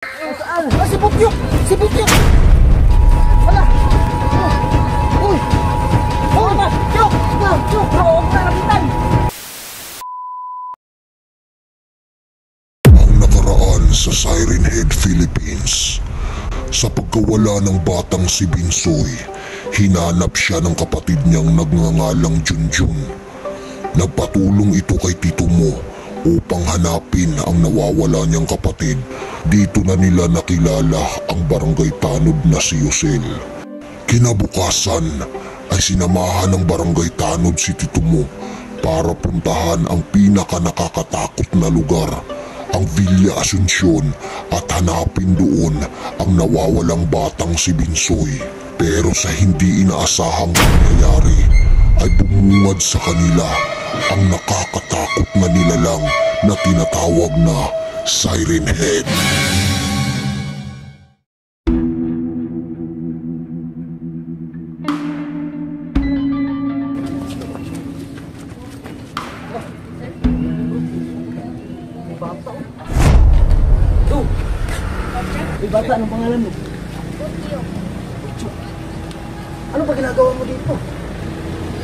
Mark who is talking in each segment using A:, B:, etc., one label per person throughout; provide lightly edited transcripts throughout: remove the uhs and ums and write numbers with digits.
A: Saan? Ah, si Putyok! Si Putyok! Wala! Uy! Uy! Tyok! Tyok! Bro, huwag na nabitan!
B: Ang nakaraan sa Siren Head, Philippines. Sa pagkawala ng batang si Binsoy, hinanap siya ng kapatid niyang nagngangalang Junjun. Nagpatulong ito kay Tito Mo upang hanapin ang nawawala niyang kapatid. Dito na nila nakilala ang barangay tanod na si Yusel. Kinabukasan ay sinamahan ng barangay tanod si Tito Mo para puntahan ang pinaka nakakatakot na lugar, ang Villa Asuncion, at hanapin doon ang nawawalang batang si Binsoy. Pero sa hindi inaasahang pangyayari ay bumungad sa kanila ang nakakatakot na nilalang na tinatawag na Siren Head.
A: Bata, anong pangalan mo?
C: Putyok.
A: Ano ba ginagawa mo dito?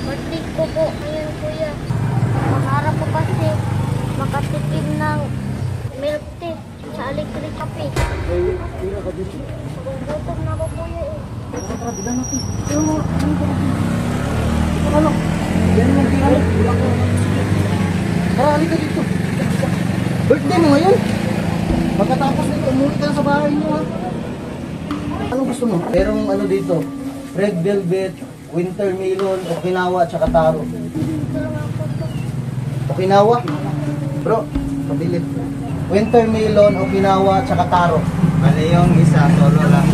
C: Birthday ko po ngayon, kuya. Pangarap ko kasi makatikim ng milk tea sa electric cafe.
A: Ay, tira ka dito.
C: Gutom na ako, kuya eh.
A: Tara, bilang natin. Pero mo, ano ba natin? Ito ka lang. Yan mo, tira mo. Tara, halika dito. Birthday mo ngayon? Pagkatapos nito, umuwi ka na sa bahay mo, ha? Anong gusto mo? Merong ano dito, red velvet, winter melon, okinawa, tsaka taro. Okinawa? Bro, pabili. Winter melon, okinawa, tsaka taro.
D: Bale yung isa, solo lang.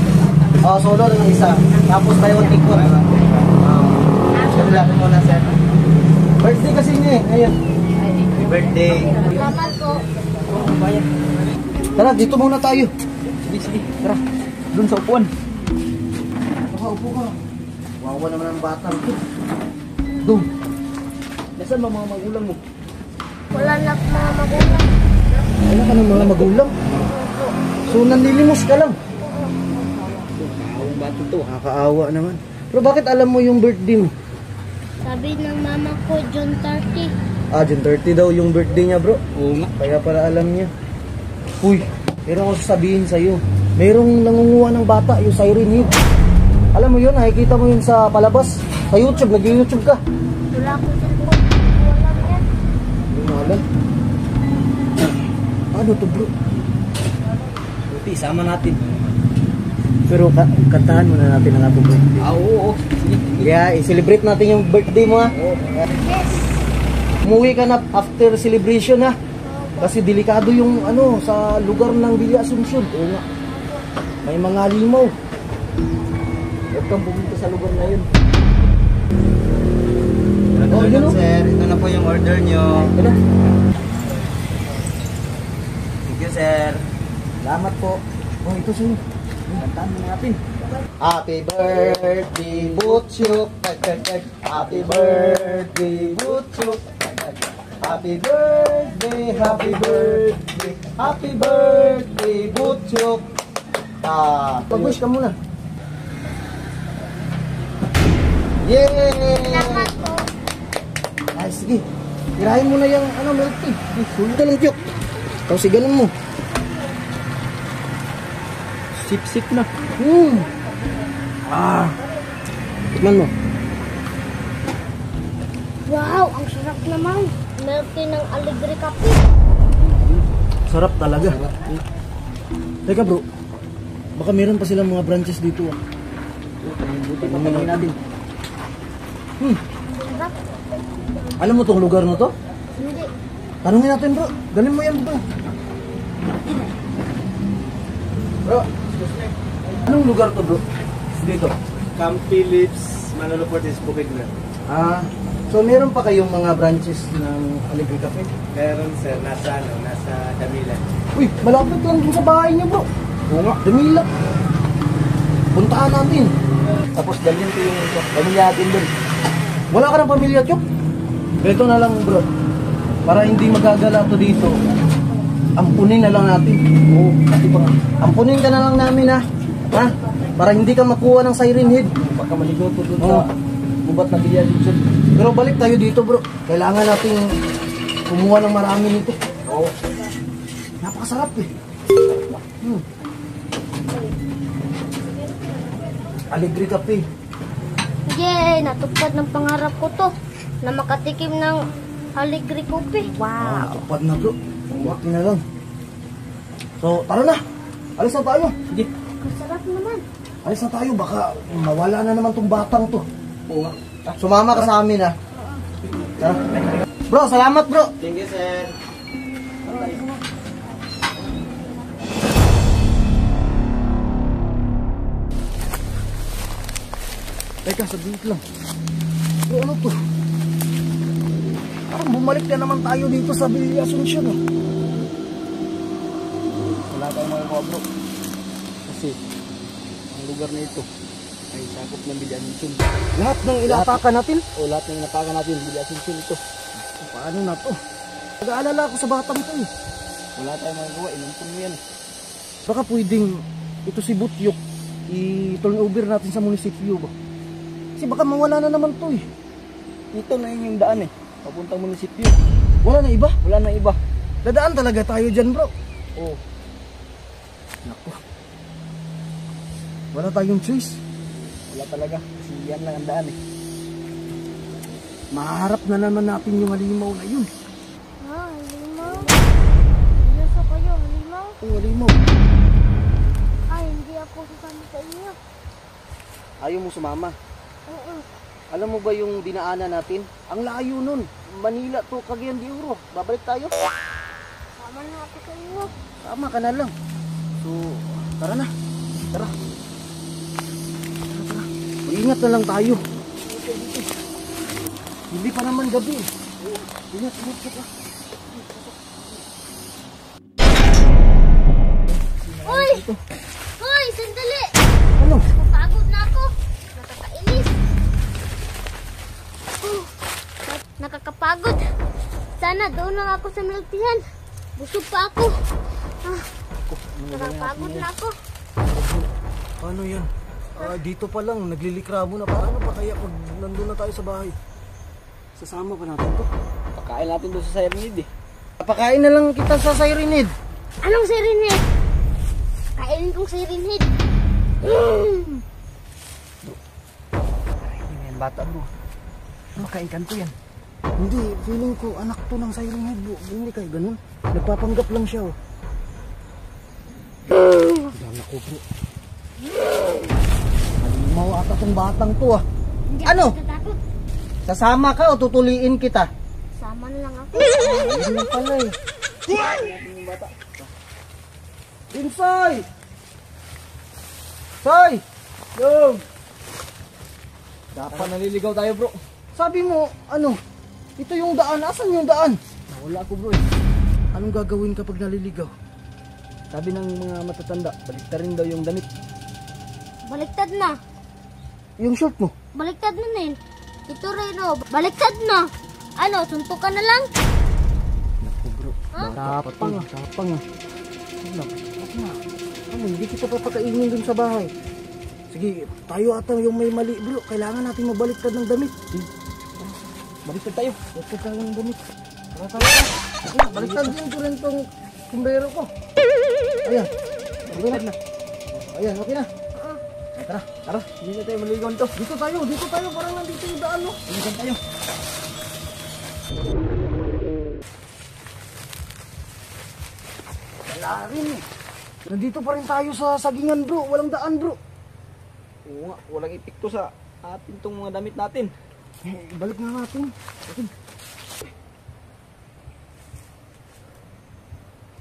A: Oh, solo lang isa. Tapos buy one take one.
D: Sabi mo na, sir.
A: Birthday kasi niya eh, ngayon.
D: Happy birthday.
C: Salamat po.
A: Tara, dito muna tayo. Sige, tara. Doon sa upuan. Upo ka. Wawa naman ang bata. Doon. Nasaan ba mga magulang mo?
C: Wala na mga magulang.
A: Wala ka ng mga magulang. So, nanlilimos ka lang. Kaawang bata to. Nakakaawa naman. Pero bakit alam mo yung birthday mo?
C: Sabi ng mama ko, June 30.
A: Ah, June 30 daw yung birthday niya, bro. Oo nga. Kaya pala alam niya. Uy, meron ako sasabihin sa'yo. Merong nangunguha ng bata, yung Siren Head. Alam mo yun, nakikita mo yun sa palabas. Sa YouTube, nag-YouTube ka.
C: Wala akong cellphone. Wala yan.
A: Hindi mo alam. Ano to, bro?
D: Buti, sama natin.
A: Pero kantahan muna natin ang atong birthday.
D: Oo.
A: Kaya, i-celebrate natin yung birthday mo, ha?
C: Yes.
A: Umuwi ka na after celebration, ha? Kasi delikado yung ano sa lugar ng Villa Asuncion. Oo nga. May mga limaw. Huwag kang pumunta sa lugar na yun. Oh, yun, oh.
D: Sir, ito na po yung order nyo.
A: Ito na.
D: Thank you, sir.
A: Salamat po. Oh, ito sa'yo. Kantaan mo natin. Happy birthday, Butchuk. Happy birthday, Butchuk. Happy birthday, happy birthday, happy birthday, Butchuk. Mag-wish ka muna. Yay!
C: Salamat po.
A: Ay, sige. Tirahin mo na yung milk tea. Sulit ka lang, Tiyok. Tapos sigalan mo. Sip-sip na. Tikman mo.
C: Wow, ang sarap naman. Milk tea ng Alegre Cafe.
A: Sarap talaga. Teka, bro. Baka meron pa silang mga branches dito. Tanungin natin.
C: Sarap.
A: Alam mo tong lugar na to?
C: Hindi.
A: Tanungin natin, bro. Galing mo yan, bro. Bro, excuse me. Anong lugar to, bro? Dito.
D: Camp Phillips, Manolo Fortes, Bukidnon.
A: So meron pa kayong mga branches ng Alegre Cafe?
D: Meron, sir, nasa Damilan.
A: Uy, malapit lang dun sa bahay niyo, bro. Oo nga, Damila. Puntahan natin. Tapos dalhin ko yung pamilya natin dun. Wala ka ng pamilya, Chok? Ito na lang, bro. Para hindi magagala to dito. ampunin na lang natin. Oo, pati pa nga. Ampunin ka na lang namin ha. Ha? Para hindi ka makuha ng siren head.
D: Baka maligo to dun
A: Oo.
D: sa gubat na bilya dito.
A: Pero balik tayo dito bro. Kailangan natin kumuha ng marami nito.
D: Oo.
A: Napakasarap eh. Alegre Cafe.
C: Yay! Natupad ng pangarap ko to na makatikim ng Alegre Coffee.
A: Ah, tupad na bro. Buwaki na lang. So, tara na. Alis na tayo.
D: Sige.
C: Masarap naman.
A: Alis na tayo. Baka mawala na naman tong batang to.
D: Oo nga.
A: Sumama ka sa amin ha. Tara. Bro, salamat bro.
D: Thank you, sir.
A: Teka, saglit lang. Bro, ano to? Parang bumalik na naman tayo dito sa Villa Asuncion eh.
D: Wala tayong mga bro. Kasi, ang lugar na ito ay sakop ng Bilya Asuncion.
A: Lahat ng inatakan natin.
D: O lahat ng napakan natin, Bilya Asuncion ito.
A: Paano na to? Nag-aalala ako sa batang to eh.
D: Wala tayong magagawa, inampun mo yan.
A: Baka pwedeng ito si Butyok i-turn over natin sa munisipyo ba? Kasi baka mawala na naman to eh.
D: Ito na yung daan eh, papuntang munisipyo.
A: Wala na iba.
D: Wala na iba.
A: Dadaan talaga tayo dyan bro.
D: Oo.
A: Naku. Wala tayong choice.
D: Wala talaga, kasi yan lang ang daan eh.
A: Maharap na naman natin yung halimaw na yun.
C: Ah, halimaw. Seryoso kayo, halimaw?
A: Yung halimaw.
C: Ay, hindi ako sasama sa inyo.
A: Ayaw mo sumama.
C: Oo.
A: Alam mo ba yung dinaanan natin? Ang layo nun. Manila to Cagayan de Oro. Babalik tayo.
C: Sama na ako sa inyo.
A: Tama ka na lang. So, tara na. Tara. Tara. Mag-ingat na lang tayo. Hindi pa naman gabi. Ingat ka.
C: Hoy! Hoy, sandali!
A: Ano?
C: Napagod na ako. Nakakainis. Nakakapagod. Sana doon lang ako sa miltihan. Busog pa ako. Nakapagod na ako.
A: Paano yan? Dito pa lang, naglilikramo na. Paano pa kaya pag nandun na tayo sa bahay? Sasama pa natin to.
D: Pakain natin doon sa Siren Head eh.
A: Pakain na lang kita sa Siren Head.
C: Anong Siren Head? Kainin kong Siren Head.
A: Hindi yan bata bro. Makain kanto yan. Hindi, feeling ko anak to ng Siren Head bro. Hindi kayo ganun. Nagpapanggap lang siya oh. Anak ko bro. Halimaw ata tong batang to ah.
C: Hindi
A: Ano?
C: ako natatakot.
A: Sasama ka o tutuliin kita?
C: Sama na lang ako.
A: Ayun pala eh. Insoy! Soy! Yo!
D: Dapat naliligaw tayo bro.
A: Sabi mo, ano? Ito yung daan. Asan yung daan?
D: Wala ako bro eh.
A: Anong gagawin kapag naliligaw?
D: Sabi ng mga matatanda, baliktarin daw yung damit.
C: Baliktad na.
A: Yung short mo?
C: Baliktad na din. Ito rin oh. Baliktad na. Ano, suntukan na lang?
A: Naku bro.
D: Tapang ah.
A: Tapang ah. Ano, hindi kita papakainin dun sa bahay. Sige, tayo ata yung may mali bro. Kailangan natin mabaliktad ng damit.
D: Baliktad tayo.
A: Baliktad tayo ng damit. Tara tayo. Baliktad din ko rin tong kumbero ko. Ayan. Baliktad na. Ayan, okay na. Tara, tara.
D: Hindi na tayo maligaw nito.
A: Dito tayo. Parang nandito yung daan, no?
D: Balikan tayo.
A: Wala rin eh. Nandito pa rin tayo sa sagingan bro. Walang daan bro.
D: Oo nga, walang epekto sa atin tong mga damit natin.
A: Balik na natin.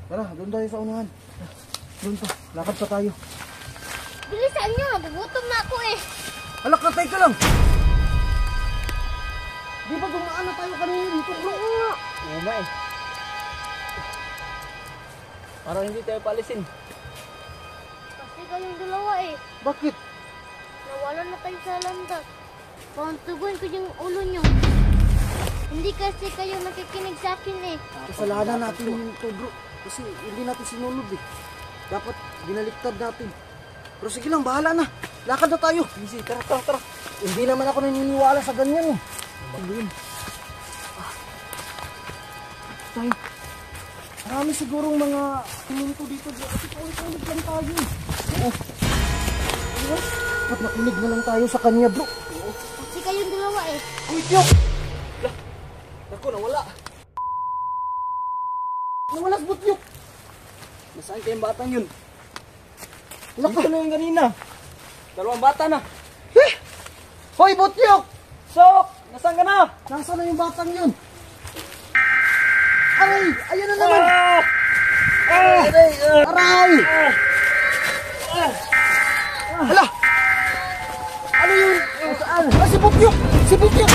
A: Tara, doon tayo sa unahan. Doon pa. Lakad pa tayo.
C: Bilisan nyo. Nagugutom na ako eh.
A: Alak na tayo ka lang. Di ba dumaan na tayo kanina dito bro?
D: Oo nga eh. Parang hindi tayo palisin.
C: Kasi kayong dalawa eh.
A: Bakit?
C: Nawala na tayo sa landas. Pantuguin ko yung ulo nyo. Hindi kasi kayo nakikinig sa akin eh.
A: Kasalanan natin yung to bro. Kasi hindi natin sinunod eh. Dapat binaliktad natin. Pero sige lang, bahala na. Lakad na tayo.
D: Sige, tara, tara, tara.
A: Hindi naman ako naniniwala sa ganyan eh.
D: Sabihin.
A: Tayo. Marami sigurong mga kuminto dito. Kasi paulit-ulit lang tayo. Oo. At nakinig na lang tayo sa kanya, bro.
C: Kasi kayong dalawa eh.
A: Uy, Tiyok!
D: Naku, nawala.
A: Nawala sa Butyok.
D: Nasaan kayong batang yun?
A: Wala ka.
D: Dito na yung kanina. Dalawang bata na.
A: Hoy, Butyok!
D: Sok! Nasaan ka na?
A: Nasaan na yung batang yun? Aray! Ayan na naman! Aray! Hala! Ano yun? Saan? Si Butyok! Si Butyok!